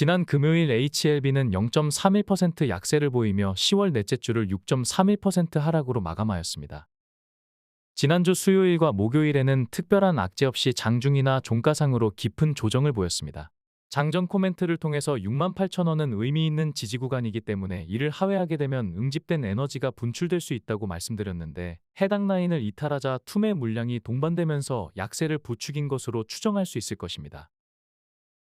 지난 금요일 HLB는 0.31% 약세를 보이며 10월 넷째 주를 6.31% 하락으로 마감하였습니다. 지난주 수요일과 목요일에는 특별한 악재 없이 장중이나 종가상으로 깊은 조정을 보였습니다. 장전 코멘트를 통해서 68,000원은 의미 있는 지지 구간이기 때문에 이를 하회하게 되면 응집된 에너지가 분출될 수 있다고 말씀드렸는데, 해당 라인을 이탈하자 투매 물량이 동반되면서 약세를 부추긴 것으로 추정할 수 있을 것입니다.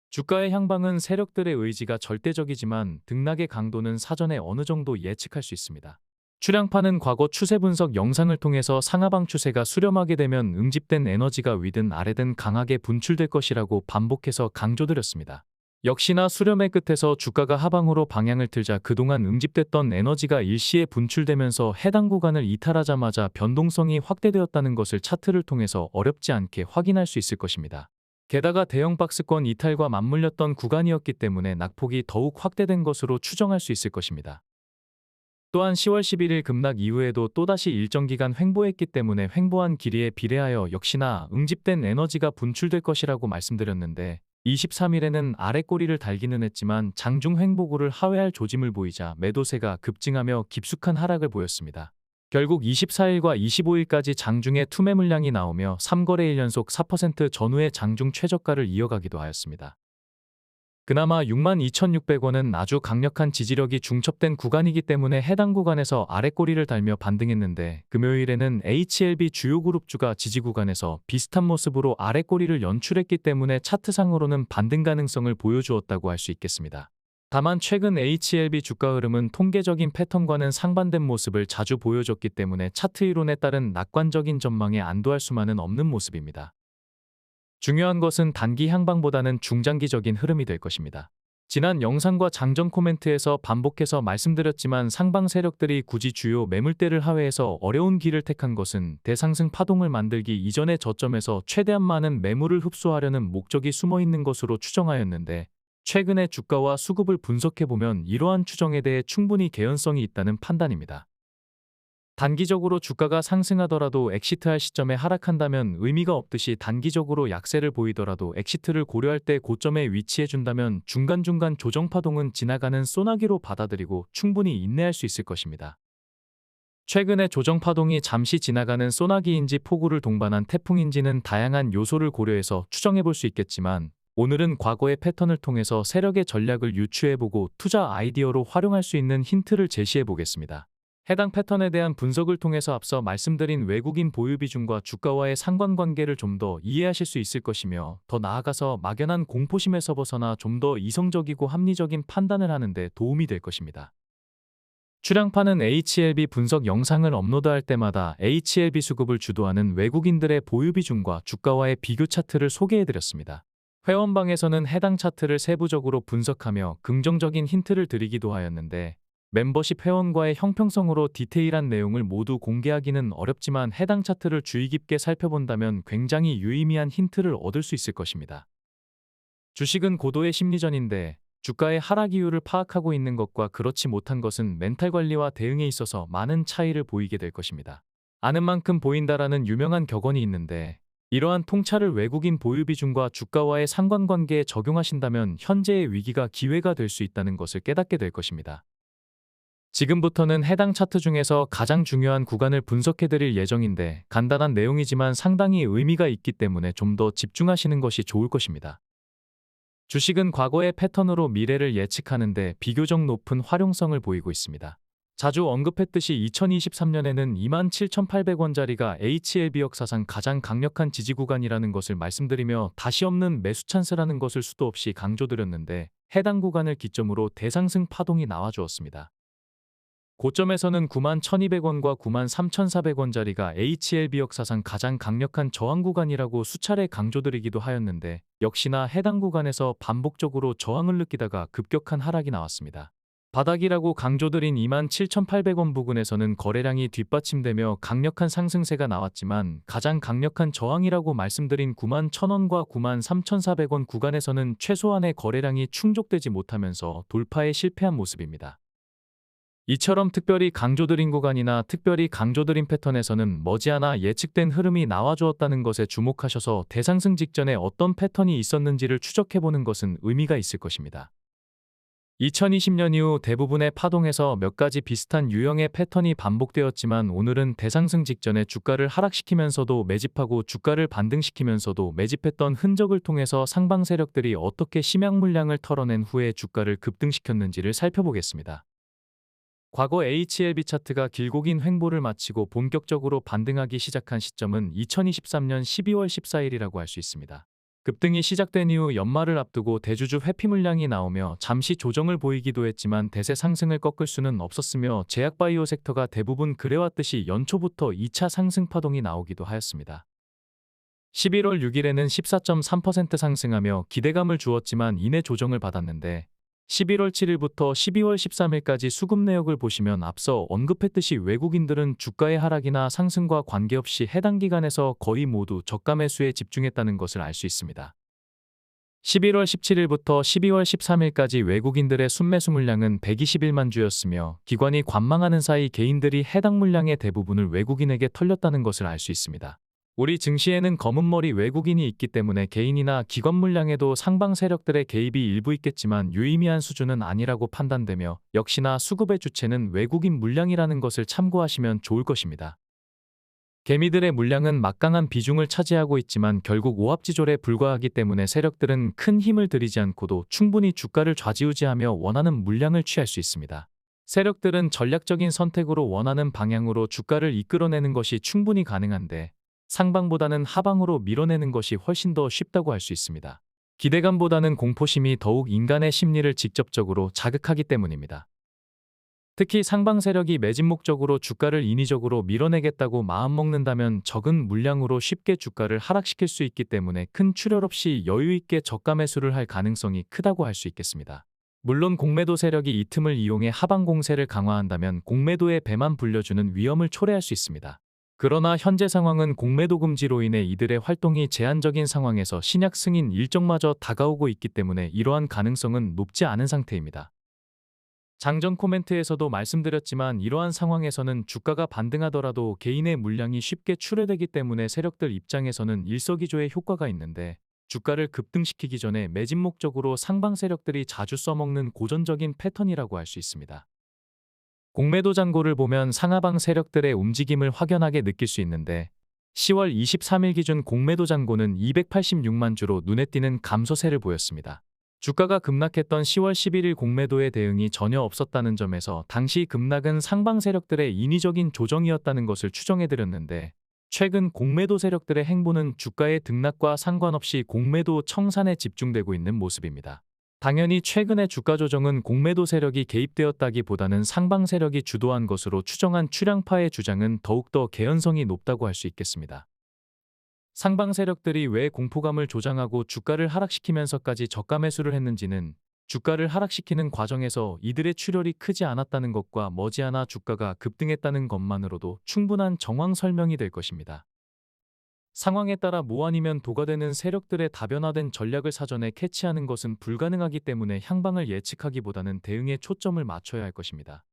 주가의 향방은 세력들의 의지가 절대적이지만 등락의 강도는 사전에 어느 정도 예측할 수 있습니다. 출량파는 과거 추세 분석 영상을 통해서 상하방 추세가 수렴하게 되면 응집된 에너지가 위든 아래든 강하게 분출될 것이라고 반복해서 강조드렸습니다. 역시나 수렴의 끝에서 주가가 하방으로 방향을 틀자 그동안 응집됐던 에너지가 일시에 분출되면서 해당 구간을 이탈하자마자 변동성이 확대되었다는 것을 차트를 통해서 어렵지 않게 확인할 수 있을 것입니다. 게다가 대형 박스권 이탈과 맞물렸던 구간이었기 때문에 낙폭이 더욱 확대된 것으로 추정할 수 있을 것입니다. 또한 10월 11일 급락 이후에도 또다시 일정 기간 횡보했기 때문에 횡보한 길이에 비례하여 역시나 응집된 에너지가 분출될 것이라고 말씀드렸는데, 23일에는 아랫꼬리를 달기는 했지만 장중 횡보구를 하회할 조짐을 보이자 매도세가 급증하며 깊숙한 하락을 보였습니다. 결국 24일과 25일까지 장중에 투매 물량이 나오며 3거래일 연속 4% 전후의 장중 최저가를 이어가기도 하였습니다. 그나마 62,600원은 아주 강력한 지지력이 중첩된 구간이기 때문에 해당 구간에서 아랫꼬리를 달며 반등했는데, 금요일에는 HLB 주요 그룹주가 지지 구간에서 비슷한 모습으로 아랫꼬리를 연출했기 때문에 차트상으로는 반등 가능성을 보여주었다고 할 수 있겠습니다. 다만 최근 HLB 주가 흐름은 통계적인 패턴과는 상반된 모습을 자주 보여줬기 때문에 차트 이론에 따른 낙관적인 전망에 안도할 수만은 없는 모습입니다. 중요한 것은 단기 향방보다는 중장기적인 흐름이 될 것입니다. 지난 영상과 장전 코멘트에서 반복해서 말씀드렸지만 상방 세력들이 굳이 주요 매물대를 하회해서 어려운 길을 택한 것은 대상승 파동을 만들기 이전의 저점에서 최대한 많은 매물을 흡수하려는 목적이 숨어 있는 것으로 추정하였는데, 최근의 주가와 수급을 분석해보면 이러한 추정에 대해 충분히 개연성이 있다는 판단입니다. 단기적으로 주가가 상승하더라도 엑시트할 시점에 하락한다면 의미가 없듯이 단기적으로 약세를 보이더라도 엑시트를 고려할 때 고점에 위치해준다면 중간중간 조정파동은 지나가는 소나기로 받아들이고 충분히 인내할 수 있을 것입니다. 최근의 조정파동이 잠시 지나가는 소나기인지 폭우를 동반한 태풍인지는 다양한 요소를 고려해서 추정해볼 수 있겠지만, 오늘은 과거의 패턴을 통해서 세력의 전략을 유추해보고 투자 아이디어로 활용할 수 있는 힌트를 제시해보겠습니다. 해당 패턴에 대한 분석을 통해서 앞서 말씀드린 외국인 보유 비중과 주가와의 상관관계를 좀 더 이해하실 수 있을 것이며, 더 나아가서 막연한 공포심에서 벗어나 좀 더 이성적이고 합리적인 판단을 하는 데 도움이 될 것입니다. 출량파는 HLB 분석 영상을 업로드할 때마다 HLB 수급을 주도하는 외국인들의 보유 비중과 주가와의 비교 차트를 소개해드렸습니다. 회원방에서는 해당 차트를 세부적으로 분석하며 긍정적인 힌트를 드리기도 하였는데, 멤버십 회원과의 형평성으로 디테일한 내용을 모두 공개하기는 어렵지만 해당 차트를 주의 깊게 살펴본다면 굉장히 유의미한 힌트를 얻을 수 있을 것입니다. 주식은 고도의 심리전인데, 주가의 하락 이유를 파악하고 있는 것과 그렇지 못한 것은 멘탈 관리와 대응에 있어서 많은 차이를 보이게 될 것입니다. 아는 만큼 보인다라는 유명한 격언이 있는데, 이러한 통찰을 외국인 보유 비중과 주가와의 상관관계에 적용하신다면 현재의 위기가 기회가 될 수 있다는 것을 깨닫게 될 것입니다. 지금부터는 해당 차트 중에서 가장 중요한 구간을 분석해드릴 예정인데, 간단한 내용이지만 상당히 의미가 있기 때문에 좀 더 집중하시는 것이 좋을 것입니다. 주식은 과거의 패턴으로 미래를 예측하는데 비교적 높은 활용성을 보이고 있습니다. 자주 언급했듯이 2023년에는 27,800원짜리가 HLB 역사상 가장 강력한 지지 구간이라는 것을 말씀드리며 다시 없는 매수 찬스라는 것을 수도 없이 강조드렸는데, 해당 구간을 기점으로 대상승 파동이 나와주었습니다. 고점에서는 91,200원과 93,400원짜리가 HLB 역사상 가장 강력한 저항 구간이라고 수차례 강조드리기도 하였는데, 역시나 해당 구간에서 반복적으로 저항을 느끼다가 급격한 하락이 나왔습니다. 바닥이라고 강조드린 27,800원 부근에서는 거래량이 뒷받침되며 강력한 상승세가 나왔지만, 가장 강력한 저항이라고 말씀드린 91,000원과 93,400원 구간에서는 최소한의 거래량이 충족되지 못하면서 돌파에 실패한 모습입니다. 이처럼 특별히 강조드린 구간이나 특별히 강조드린 패턴에서는 머지않아 예측된 흐름이 나와주었다는 것에 주목하셔서 대상승 직전에 어떤 패턴이 있었는지를 추적해보는 것은 의미가 있을 것입니다. 2020년 이후 대부분의 파동에서 몇 가지 비슷한 유형의 패턴이 반복되었지만 오늘은 대상승 직전에 주가를 하락시키면서도 매집하고 주가를 반등시키면서도 매집했던 흔적을 통해서 상방 세력들이 어떻게 심약 물량을 털어낸 후에 주가를 급등시켰는지를 살펴보겠습니다. 과거 HLB 차트가 길고 긴 횡보를 마치고 본격적으로 반등하기 시작한 시점은 2023년 12월 14일이라고 할 수 있습니다. 급등이 시작된 이후 연말을 앞두고 대주주 회피 물량이 나오며 잠시 조정을 보이기도 했지만 대세 상승을 꺾을 수는 없었으며 제약바이오 섹터가 대부분 그래왔듯이 연초부터 2차 상승 파동이 나오기도 하였습니다. 11월 6일에는 14.3% 상승하며 기대감을 주었지만 이내 조정을 받았는데 11월 7일부터 12월 13일까지 수급 내역을 보시면 앞서 언급했듯이 외국인들은 주가의 하락이나 상승과 관계없이 해당 기간에서 거의 모두 저가 매수에 집중했다는 것을 알 수 있습니다. 11월 17일부터 12월 13일까지 외국인들의 순매수 물량은 121만 주였으며 기관이 관망하는 사이 개인들이 해당 물량의 대부분을 외국인에게 털렸다는 것을 알 수 있습니다. 우리 증시에는 검은머리 외국인이 있기 때문에 개인이나 기관 물량에도 상방 세력들의 개입이 일부 있겠지만 유의미한 수준은 아니라고 판단되며 역시나 수급의 주체는 외국인 물량이라는 것을 참고하시면 좋을 것입니다. 개미들의 물량은 막강한 비중을 차지하고 있지만 결국 오합지졸에 불과하기 때문에 세력들은 큰 힘을 들이지 않고도 충분히 주가를 좌지우지하며 원하는 물량을 취할 수 있습니다. 세력들은 전략적인 선택으로 원하는 방향으로 주가를 이끌어내는 것이 충분히 가능한데 상방보다는 하방으로 밀어내는 것이 훨씬 더 쉽다고 할 수 있습니다. 기대감보다는 공포심이 더욱 인간의 심리를 직접적으로 자극하기 때문입니다. 특히 상방 세력이 매집 목적으로 주가를 인위적으로 밀어내겠다고 마음먹는다면 적은 물량으로 쉽게 주가를 하락시킬 수 있기 때문에 큰 출혈 없이 여유있게 저가 매수를 할 가능성이 크다고 할 수 있겠습니다. 물론 공매도 세력이 이 틈을 이용해 하방 공세를 강화한다면 공매도의 배만 불려주는 위험을 초래할 수 있습니다. 그러나 현재 상황은 공매도 금지로 인해 이들의 활동이 제한적인 상황에서 신약 승인 일정마저 다가오고 있기 때문에 이러한 가능성은 높지 않은 상태입니다. 장전 코멘트에서도 말씀드렸지만 이러한 상황에서는 주가가 반등하더라도 개인의 물량이 쉽게 출회되기 때문에 세력들 입장에서는 일석이조의 효과가 있는데 주가를 급등시키기 전에 매집 목적으로 상방 세력들이 자주 써먹는 고전적인 패턴이라고 할 수 있습니다. 공매도 잔고를 보면 상하방 세력들의 움직임을 확연하게 느낄 수 있는데 10월 23일 기준 공매도 잔고는 286만 주로 눈에 띄는 감소세를 보였습니다. 주가가 급락했던 10월 11일 공매도의 대응이 전혀 없었다는 점에서 당시 급락은 상방 세력들의 인위적인 조정이었다는 것을 추정해드렸는데 최근 공매도 세력들의 행보는 주가의 등락과 상관없이 공매도 청산에 집중되고 있는 모습입니다. 당연히 최근의 주가 조정은 공매도 세력이 개입되었다기보다는 상방 세력이 주도한 것으로 추정한 출향파의 주장은 더욱더 개연성이 높다고 할 수 있겠습니다. 상방 세력들이 왜 공포감을 조장하고 주가를 하락시키면서까지 저가 매수를 했는지는 주가를 하락시키는 과정에서 이들의 출혈이 크지 않았다는 것과 머지않아 주가가 급등했다는 것만으로도 충분한 정황 설명이 될 것입니다. 상황에 따라 모 아니면 도가 되는 세력들의 다변화된 전략을 사전에 캐치하는 것은 불가능하기 때문에 향방을 예측하기보다는 대응에 초점을 맞춰야 할 것입니다.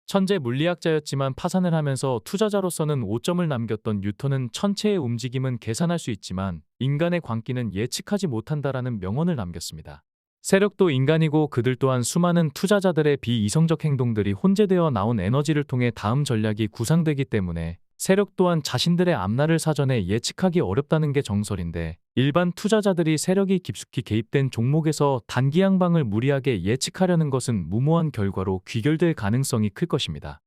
천재 물리학자였지만 파산을 하면서 투자자로서는 5점을 남겼던 뉴턴은 천체의 움직임은 계산할 수 있지만 인간의 광기는 예측하지 못한다라는 명언을 남겼습니다. 세력도 인간이고 그들 또한 수많은 투자자들의 비이성적 행동들이 혼재되어 나온 에너지를 통해 다음 전략이 구상되기 때문에 세력 또한 자신들의 앞날을 사전에 예측하기 어렵다는 게 정설인데 일반 투자자들이 세력이 깊숙이 개입된 종목에서 단기 향방을 무리하게 예측하려는 것은 무모한 결과로 귀결될 가능성이 클 것입니다.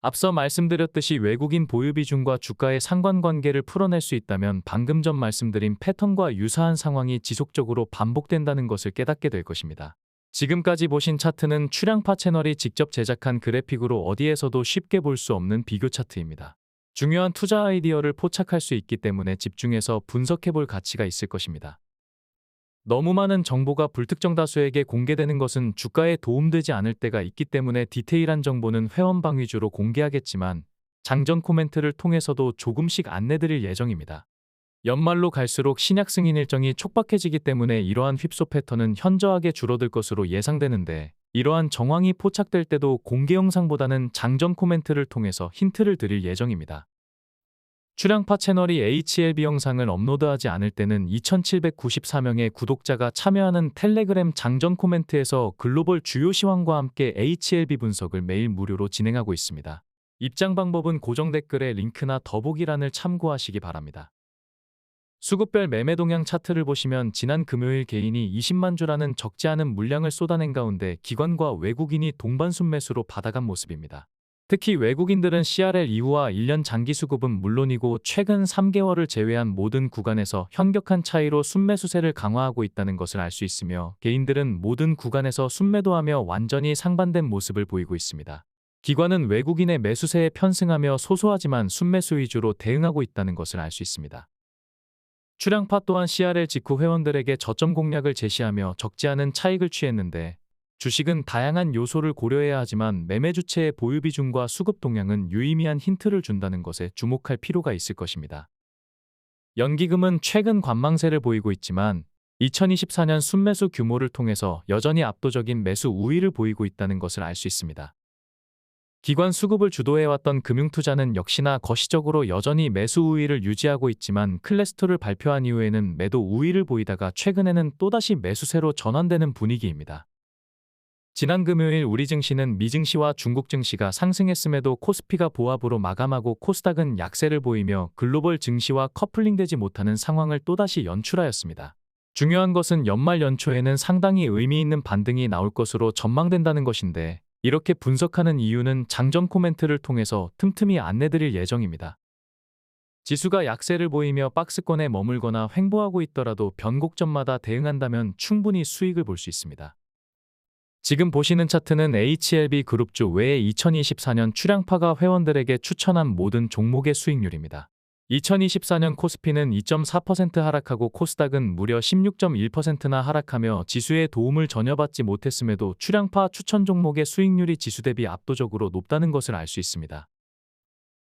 앞서 말씀드렸듯이 외국인 보유 비중과 주가의 상관관계를 풀어낼 수 있다면 방금 전 말씀드린 패턴과 유사한 상황이 지속적으로 반복된다는 것을 깨닫게 될 것입니다. 지금까지 보신 차트는 출향파 채널이 직접 제작한 그래픽으로 어디에서도 쉽게 볼 수 없는 비교 차트입니다. 중요한 투자 아이디어를 포착할 수 있기 때문에 집중해서 분석해 볼 가치가 있을 것입니다. 너무 많은 정보가 불특정 다수에게 공개되는 것은 주가에 도움되지 않을 때가 있기 때문에 디테일한 정보는 회원방 위주로 공개하겠지만 장전 코멘트를 통해서도 조금씩 안내드릴 예정입니다. 연말로 갈수록 신약 승인 일정이 촉박해지기 때문에 이러한 휩소 패턴은 현저하게 줄어들 것으로 예상되는데 이러한 정황이 포착될 때도 공개 영상보다는 장전 코멘트를 통해서 힌트를 드릴 예정입니다. 출향파 채널이 HLB 영상을 업로드하지 않을 때는 2,794명의 구독자가 참여하는 텔레그램 장전 코멘트에서 글로벌 주요 시황과 함께 HLB 분석을 매일 무료로 진행하고 있습니다. 입장 방법은 고정 댓글에 링크나 더보기란을 참고하시기 바랍니다. 수급별 매매 동향 차트를 보시면 지난 금요일 개인이 20만 주라는 적지 않은 물량을 쏟아낸 가운데 기관과 외국인이 동반 순매수로 받아간 모습입니다. 특히 외국인들은 CRL 이후와 1년 장기 수급은 물론이고 최근 3개월을 제외한 모든 구간에서 현격한 차이로 순매수세를 강화하고 있다는 것을 알 수 있으며 개인들은 모든 구간에서 순매도하며 완전히 상반된 모습을 보이고 있습니다. 기관은 외국인의 매수세에 편승하며 소소하지만 순매수 위주로 대응하고 있다는 것을 알 수 있습니다. 출향파 또한 CRL 직후 회원들에게 저점 공략을 제시하며 적지 않은 차익을 취했는데 주식은 다양한 요소를 고려해야 하지만 매매 주체의 보유 비중과 수급 동향은 유의미한 힌트를 준다는 것에 주목할 필요가 있을 것입니다. 연기금은 최근 관망세를 보이고 있지만 2024년 순매수 규모를 통해서 여전히 압도적인 매수 우위를 보이고 있다는 것을 알 수 있습니다. 기관 수급을 주도해왔던 금융투자는 역시나 거시적으로 여전히 매수 우위를 유지하고 있지만 클래스2를 발표한 이후에는 매도 우위를 보이다가 최근에는 또다시 매수세로 전환되는 분위기입니다. 지난 금요일 우리 증시는 미 증시와 중국 증시가 상승했음에도 코스피가 보합으로 마감하고 코스닥은 약세를 보이며 글로벌 증시와 커플링되지 못하는 상황을 또다시 연출하였습니다. 중요한 것은 연말 연초에는 상당히 의미 있는 반등이 나올 것으로 전망된다는 것인데 이렇게 분석하는 이유는 장전 코멘트를 통해서 틈틈이 안내드릴 예정입니다. 지수가 약세를 보이며 박스권에 머물거나 횡보하고 있더라도 변곡점마다 대응한다면 충분히 수익을 볼 수 있습니다. 지금 보시는 차트는 HLB 그룹주 외에 2024년 출향파가 회원들에게 추천한 모든 종목의 수익률입니다. 2024년 코스피는 2.4% 하락하고 코스닥은 무려 16.1%나 하락하며 지수의 도움을 전혀 받지 못했음에도 출향파 추천 종목의 수익률이 지수 대비 압도적으로 높다는 것을 알 수 있습니다.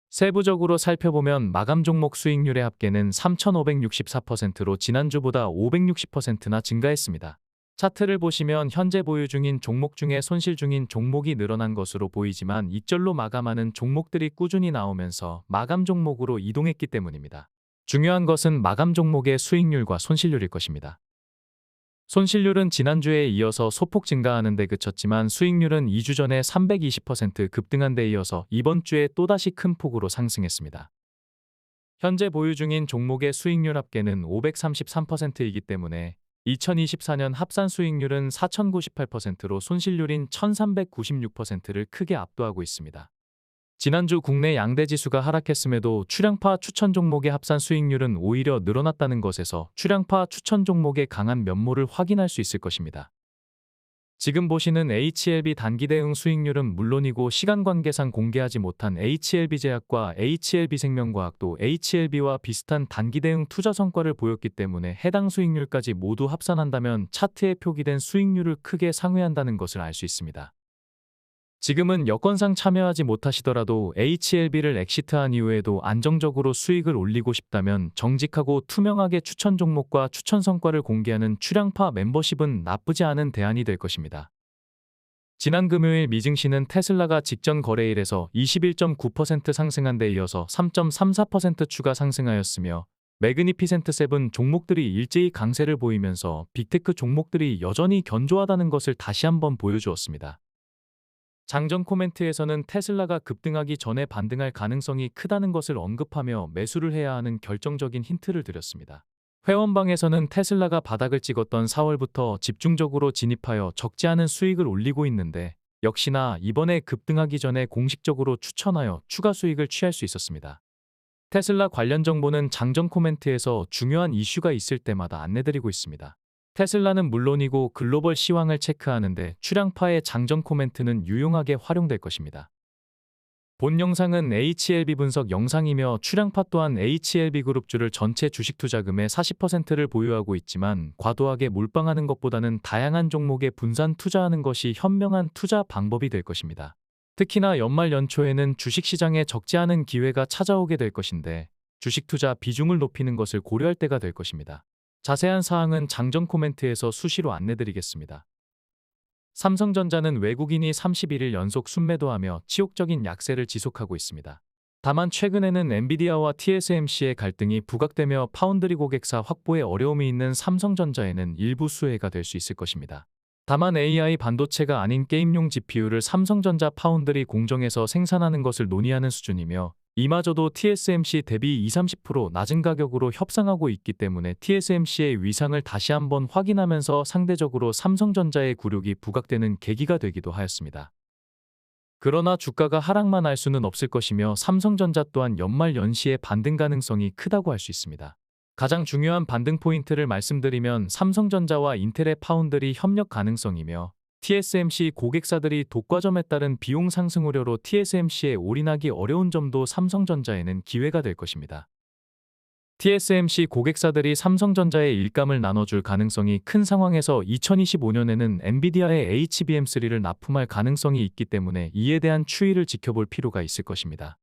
세부적으로 살펴보면 마감 종목 수익률의 합계는 3,564%로 지난주보다 560%나 증가했습니다. 차트를 보시면 현재 보유 중인 종목 중에 손실 중인 종목이 늘어난 것으로 보이지만 이절로 마감하는 종목들이 꾸준히 나오면서 마감 종목으로 이동했기 때문입니다. 중요한 것은 마감 종목의 수익률과 손실률일 것입니다. 손실률은 지난주에 이어서 소폭 증가하는 데 그쳤지만 수익률은 2주 전에 320% 급등한 데 이어서 이번 주에 또다시 큰 폭으로 상승했습니다. 현재 보유 중인 종목의 수익률 합계는 533%이기 때문에 2024년 합산 수익률은 4,098%로 손실률인 1,396%를 크게 압도하고 있습니다. 지난주 국내 양대 지수가 하락했음에도 출향파 추천 종목의 합산 수익률은 오히려 늘어났다는 것에서 출향파 추천 종목의 강한 면모를 확인할 수 있을 것입니다. 지금 보시는 HLB 단기 대응 수익률은 물론이고 시간관계상 공개하지 못한 HLB제약과 HLB생명과학도 HLB와 비슷한 단기 대응 투자 성과를 보였기 때문에 해당 수익률까지 모두 합산한다면 차트에 표기된 수익률을 크게 상회한다는 것을 알 수 있습니다. 지금은 여건상 참여하지 못하시더라도 HLB를 엑시트한 이후에도 안정적으로 수익을 올리고 싶다면 정직하고 투명하게 추천 종목과 추천 성과를 공개하는 출향파 멤버십은 나쁘지 않은 대안이 될 것입니다. 지난 금요일 미증시는 테슬라가 직전 거래일에서 21.9% 상승한 데 이어서 3.34% 추가 상승하였으며 매그니피센트 7 종목들이 일제히 강세를 보이면서 빅테크 종목들이 여전히 견조하다는 것을 다시 한번 보여주었습니다. 장전 코멘트에서는 테슬라가 급등하기 전에 반등할 가능성이 크다는 것을 언급하며 매수를 해야 하는 결정적인 힌트를 드렸습니다. 회원방에서는 테슬라가 바닥을 찍었던 4월부터 집중적으로 진입하여 적지 않은 수익을 올리고 있는데 역시나 이번에 급등하기 전에 공식적으로 추천하여 추가 수익을 취할 수 있었습니다. 테슬라 관련 정보는 장전 코멘트에서 중요한 이슈가 있을 때마다 안내드리고 있습니다. 테슬라는 물론이고 글로벌 시황을 체크하는데 출향파의 장전 코멘트는 유용하게 활용될 것입니다. 본 영상은 HLB 분석 영상이며 출향파 또한 HLB 그룹주를 전체 주식 투자금의 40%를 보유하고 있지만 과도하게 몰빵하는 것보다는 다양한 종목에 분산 투자하는 것이 현명한 투자 방법이 될 것입니다. 특히나 연말 연초에는 주식시장에 적지 않은 기회가 찾아오게 될 것인데 주식 투자 비중을 높이는 것을 고려할 때가 될 것입니다. 자세한 사항은 장전 코멘트에서 수시로 안내드리겠습니다. 삼성전자는 외국인이 31일 연속 순매도하며 치욕적인 약세를 지속하고 있습니다. 다만 최근에는 엔비디아와 TSMC의 갈등이 부각되며 파운드리 고객사 확보에 어려움이 있는 삼성전자에는 일부 수혜가 될 수 있을 것입니다. 다만 AI 반도체가 아닌 게임용 GPU를 삼성전자 파운드리 공정에서 생산하는 것을 논의하는 수준이며, 이마저도 TSMC 대비 20-30% 낮은 가격으로 협상하고 있기 때문에 TSMC의 위상을 다시 한번 확인하면서 상대적으로 삼성전자의 굴욕이 부각되는 계기가 되기도 하였습니다. 그러나 주가가 하락만 할 수는 없을 것이며 삼성전자 또한 연말 연시에 반등 가능성이 크다고 할 수 있습니다. 가장 중요한 반등 포인트를 말씀드리면 삼성전자와 인텔의 파운드리 협력 가능성이며, TSMC 고객사들이 독과점에 따른 비용 상승 우려로 TSMC에 올인하기 어려운 점도 삼성전자에는 기회가 될 것입니다. TSMC 고객사들이 삼성전자에 일감을 나눠줄 가능성이 큰 상황에서 2025년에는 엔비디아의 HBM3를 납품할 가능성이 있기 때문에 이에 대한 추이를 지켜볼 필요가 있을 것입니다.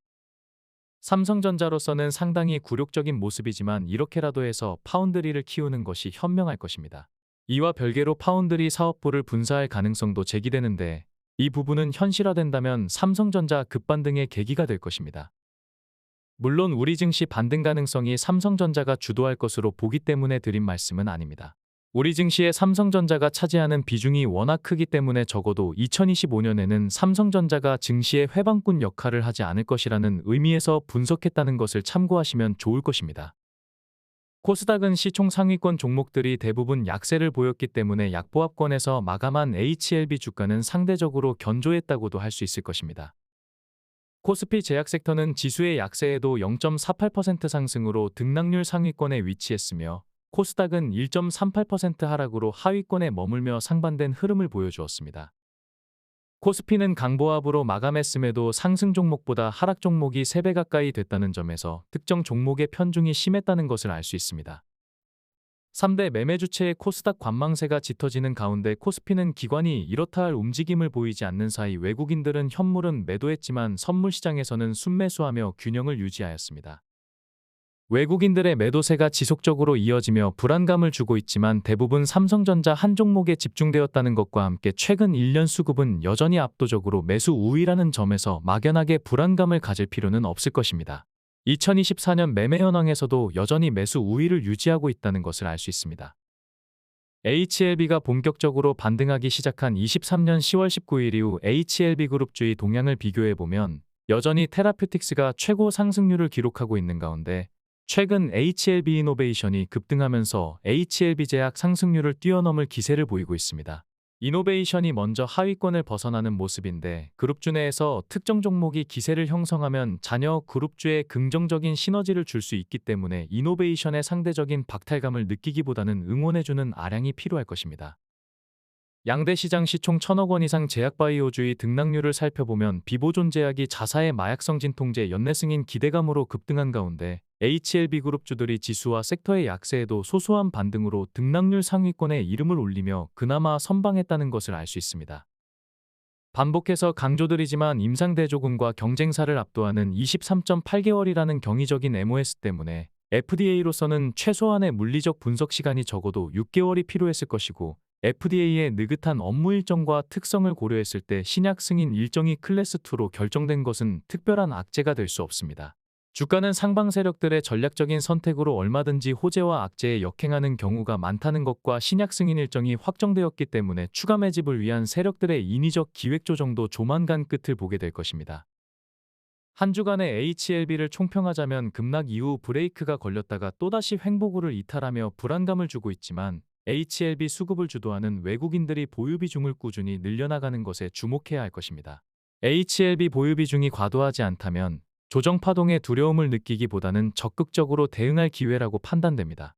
삼성전자로서는 상당히 굴욕적인 모습이지만 이렇게라도 해서 파운드리를 키우는 것이 현명할 것입니다. 이와 별개로 파운드리 사업부를 분사할 가능성도 제기되는데, 이 부분은 현실화된다면 삼성전자 급반등의 계기가 될 것입니다. 물론 우리 증시 반등 가능성이 삼성전자가 주도할 것으로 보기 때문에 드린 말씀은 아닙니다. 우리 증시에 삼성전자가 차지하는 비중이 워낙 크기 때문에 적어도 2025년에는 삼성전자가 증시의 회방꾼 역할을 하지 않을 것이라는 의미에서 분석했다는 것을 참고하시면 좋을 것입니다. 코스닥은 시총 상위권 종목들이 대부분 약세를 보였기 때문에 약보합권에서 마감한 HLB 주가는 상대적으로 견조했다고도 할 수 있을 것입니다. 코스피 제약 섹터는 지수의 약세에도 0.48% 상승으로 등락률 상위권에 위치했으며, 코스닥은 1.38% 하락으로 하위권에 머물며 상반된 흐름을 보여주었습니다. 코스피는 강보합으로 마감했음에도 상승 종목보다 하락 종목이 3배 가까이 됐다는 점에서 특정 종목의 편중이 심했다는 것을 알 수 있습니다. 3대 매매 주체의 코스닥 관망세가 짙어지는 가운데 코스피는 기관이 이렇다 할 움직임을 보이지 않는 사이 외국인들은 현물은 매도했지만 선물 시장에서는 순매수하며 균형을 유지하였습니다. 외국인들의 매도세가 지속적으로 이어지며 불안감을 주고 있지만 대부분 삼성전자 한 종목에 집중되었다는 것과 함께 최근 1년 수급은 여전히 압도적으로 매수 우위라는 점에서 막연하게 불안감을 가질 필요는 없을 것입니다. 2024년 매매 현황에서도 여전히 매수 우위를 유지하고 있다는 것을 알 수 있습니다. HLB가 본격적으로 반등하기 시작한 23년 10월 19일 이후 HLB 그룹주의 동향을 비교해보면 여전히 테라퓨틱스가 최고 상승률을 기록하고 있는 가운데, 최근 HLB 이노베이션이 급등하면서 HLB 제약 상승률을 뛰어넘을 기세를 보이고 있습니다. 이노베이션이 먼저 하위권을 벗어나는 모습인데, 그룹주 내에서 특정 종목이 기세를 형성하면 자녀 그룹주에 긍정적인 시너지를 줄 수 있기 때문에 이노베이션의 상대적인 박탈감을 느끼기보다는 응원해주는 아량이 필요할 것입니다. 양대 시장 시총 1,000억 원 이상 제약바이오주의 등락률을 살펴보면 비보존 제약이 자사의 마약성 진통제 연내 승인 기대감으로 급등한 가운데, HLB 그룹주들이 지수와 섹터의 약세에도 소소한 반등으로 등락률 상위권에 이름을 올리며 그나마 선방했다는 것을 알 수 있습니다. 반복해서 강조드리지만 임상대조군과 경쟁사를 압도하는 23.8개월이라는 경이적인 MOS 때문에 FDA로서는 최소한의 물리적 분석 시간이 적어도 6개월이 필요했을 것이고, FDA의 느긋한 업무 일정과 특성을 고려했을 때 신약 승인 일정이 클래스2로 결정된 것은 특별한 악재가 될 수 없습니다. 주가는 상방 세력들의 전략적인 선택으로 얼마든지 호재와 악재에 역행하는 경우가 많다는 것과 신약 승인 일정이 확정되었기 때문에 추가 매집을 위한 세력들의 인위적 기획 조정도 조만간 끝을 보게 될 것입니다. 한 주간의 HLB를 총평하자면 급락 이후 브레이크가 걸렸다가 또다시 횡보구를 이탈하며 불안감을 주고 있지만, HLB 수급을 주도하는 외국인들이 보유 비중을 꾸준히 늘려나가는 것에 주목해야 할 것입니다. HLB 보유 비중이 과도하지 않다면 조정 파동의 두려움을 느끼기보다는 적극적으로 대응할 기회라고 판단됩니다.